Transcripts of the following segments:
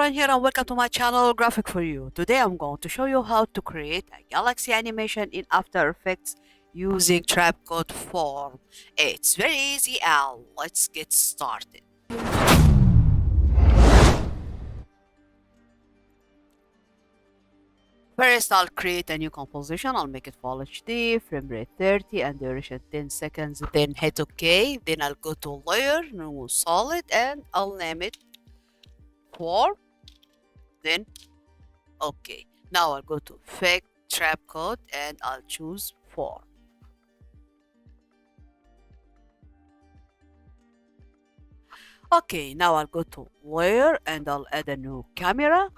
everyone here and welcome to my channel Graphic for You. Today I'm going to show you how to create a galaxy animation in After Effects using Trapcode Form. It's very easy and let's get started. First I'll create a new composition. I'll make it Full HD, frame rate 30 and duration 10 seconds. Then hit OK. Then I'll go to Layer, New Solid, and I'll name it Form. Then OK. Now I'll go to Effect, Trapcode, and I'll choose Form. Okay, now I'll go to Layer and I'll add a new camera.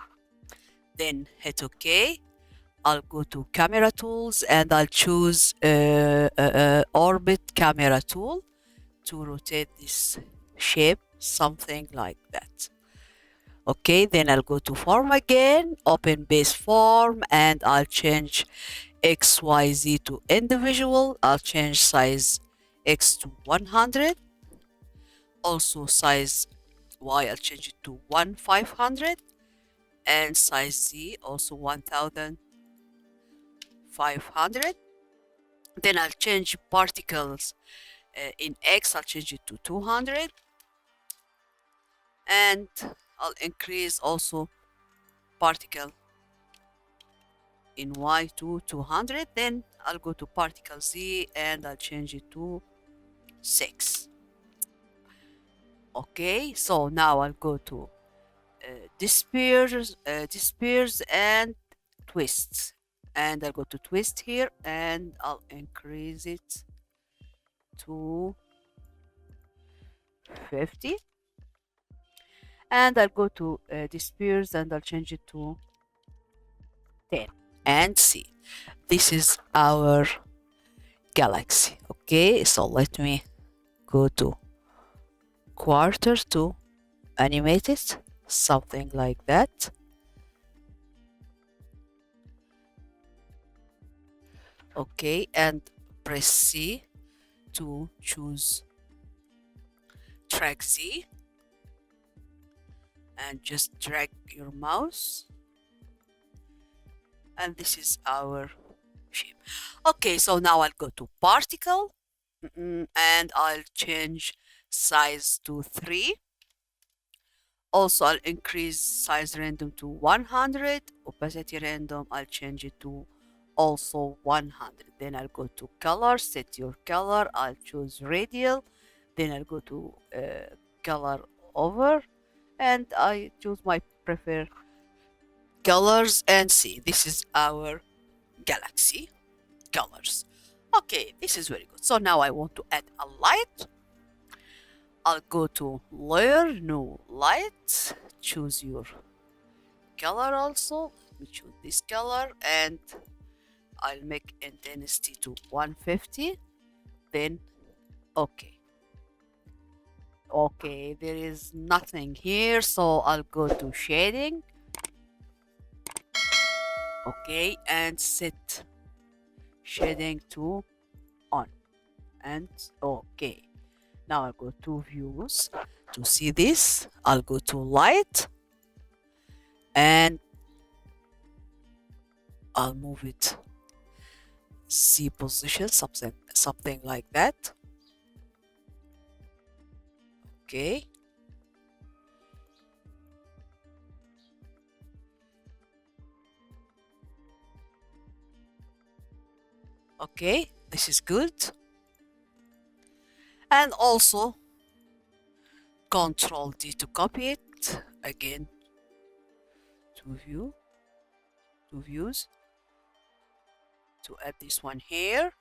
Then hit OK. I'll go to Camera Tools and I'll choose Orbit Camera Tool to rotate this shape, something like that. Okay, then I'll go to Form again, open Base Form, and I'll change XYZ to individual. I'll change size X to 100. Also size Y, I'll change it to 1500. And size Z, also 1500. Then I'll change particles in X, I'll change it to 200. And I'll increase also particle in Y to 200. Then I'll go to particle Z and I'll change it to 6. Okay, so now I'll go to disperse and twists, and I'll go to twist here and I'll increase it to 50. And I'll go to disperse and I'll change it to 10. And see, this is our galaxy. Okay, so let me go to quarter to animate it, something like that. Okay, and press C to choose track Z and just drag your mouse, and this is our shape. Okay, so now I'll go to particle and I'll change size to 3. Also I'll increase size random to 100. Opacity random, I'll change it to also 100. Then I'll go to color, set your color, I'll choose radial. Then I'll go to color over and I choose my preferred colors, and see, this is our galaxy colors. Okay, this is very good. So now I want to add a light. I'll go to Layer, New Light, choose your color also. Let me choose this color and I'll make intensity to 150. Then okay. Okay, there is nothing here, so I'll go to shading. Okay, and set shading to on. And okay. Now I'll go to views to see this. I'll go to light and I'll move it Z position, something like that. Okay. Okay, this is good. And also Control D to copy it again to views to add this one here,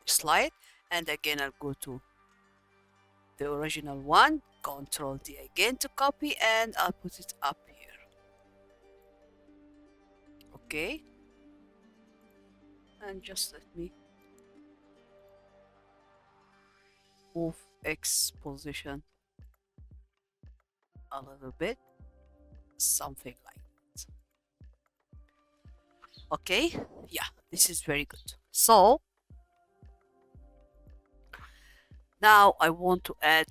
slide, and again I'll go to the original one, Control D again to copy, and I'll put it up here. Okay, and just let me move X position a little bit, something like that. Okay, yeah, this is very good. So now I want to add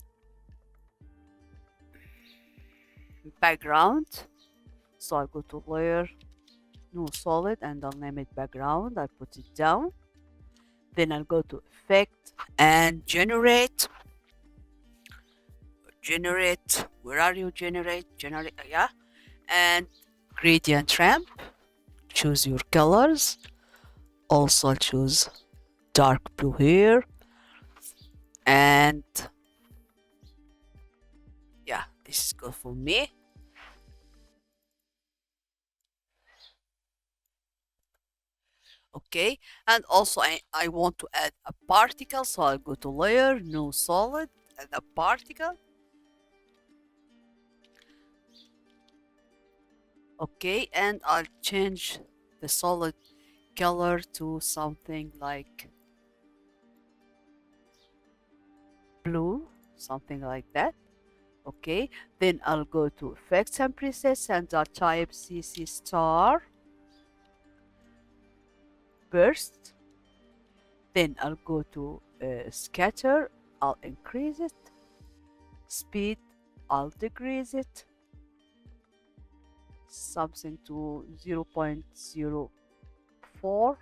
background. So I'll go to layer, new solid, and I'll name it background. I'll put it down. Then I'll go to effect and generate. Where are you? Generate, yeah. And gradient ramp. Choose your colors. Also choose dark blue here. And yeah, this is good for me. Okay, and also I want to add a particle, so I'll go to layer, new solid, and a particle. Okay, and I'll change the solid color to something like blue, something like that. Okay, then I'll go to effects and presets and I'll type CC star burst. Then I'll go to scatter, I'll increase it, speed, I'll decrease it, something to 0.04,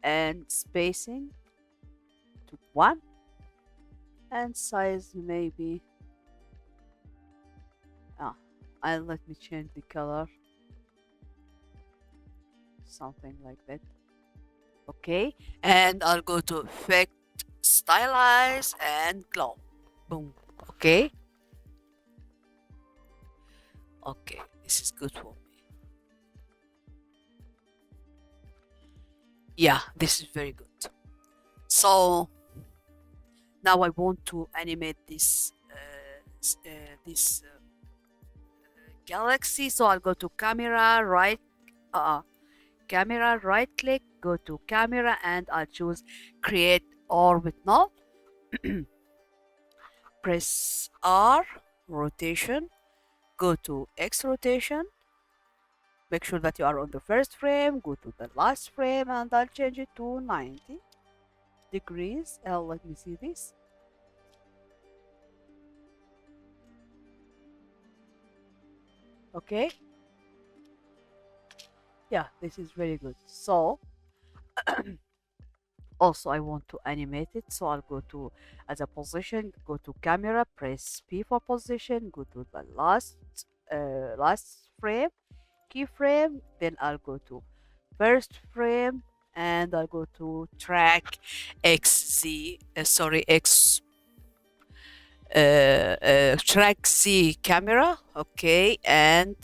and spacing to 1, and size maybe, I'll let me change the color, something like that. Okay, and I'll go to effect, stylize, and glow. Boom. Okay, this is good for me. Yeah, this is very good. So now I want to animate this galaxy. So I'll go to camera, right click, go to camera, and I'll choose create orbit node. Press R, rotation, go to X rotation, make sure that you are on the first frame, go to the last frame, and I'll change it to 90 degrees. Let me see this. Okay, yeah, this is very good. So also I want to animate it, so I'll go to as a position, go to camera, press P for position, go to the last frame, keyframe, then I'll go to first frame, and I'll go to track track Z camera. Okay, and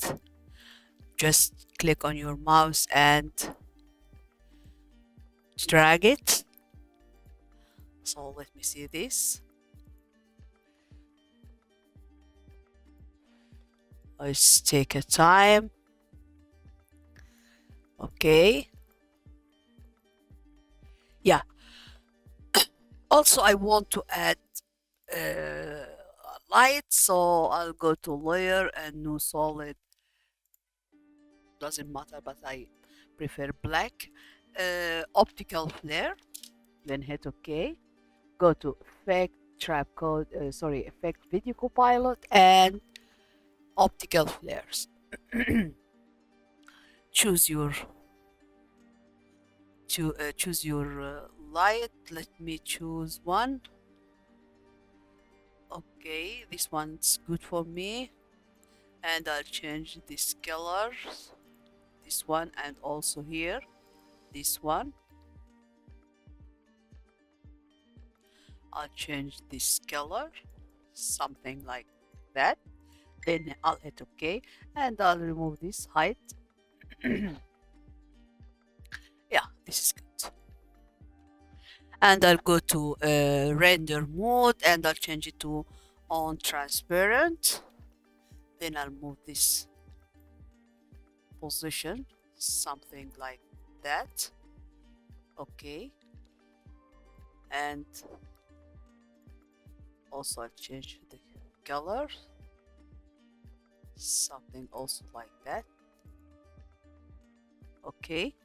just click on your mouse and drag it. So let me see this. Let's take a time. Okay, yeah, also I want to add light, so I'll go to layer and new solid, doesn't matter, but I prefer black. Optical flare, then hit OK, go to effect, effect video copilot, and optical flares. choose your light. Let me choose one. Okay, this one's good for me, and I'll change this color, this one, and also here this one. I'll change this color, something like that. Then I'll hit OK, and I'll remove this height. Yeah, this is good. And I'll go to render mode, and I'll change it to on transparent. Then I'll move this position, something like that. Okay, and also I'll change the color, something also like that. Okay,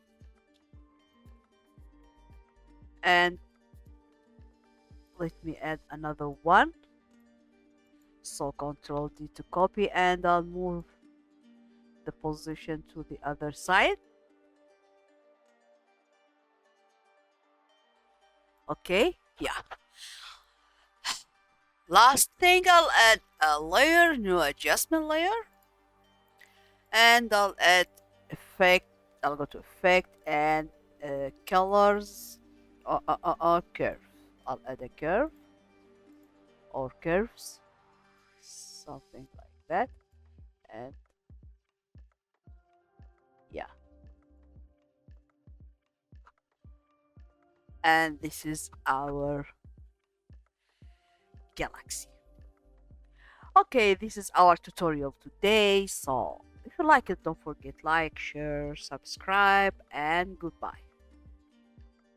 and let me add another one. So Control D to copy, and I'll move the position to the other side. Okay, yeah. Last thing, I'll add a layer, new adjustment layer, and I'll add effect. I'll go to effect and colors, curve. I'll add a curve or curves, something like that. And yeah, and this is our galaxy. Okay, this is our tutorial today. So if you like it, don't forget like, share, subscribe, and goodbye.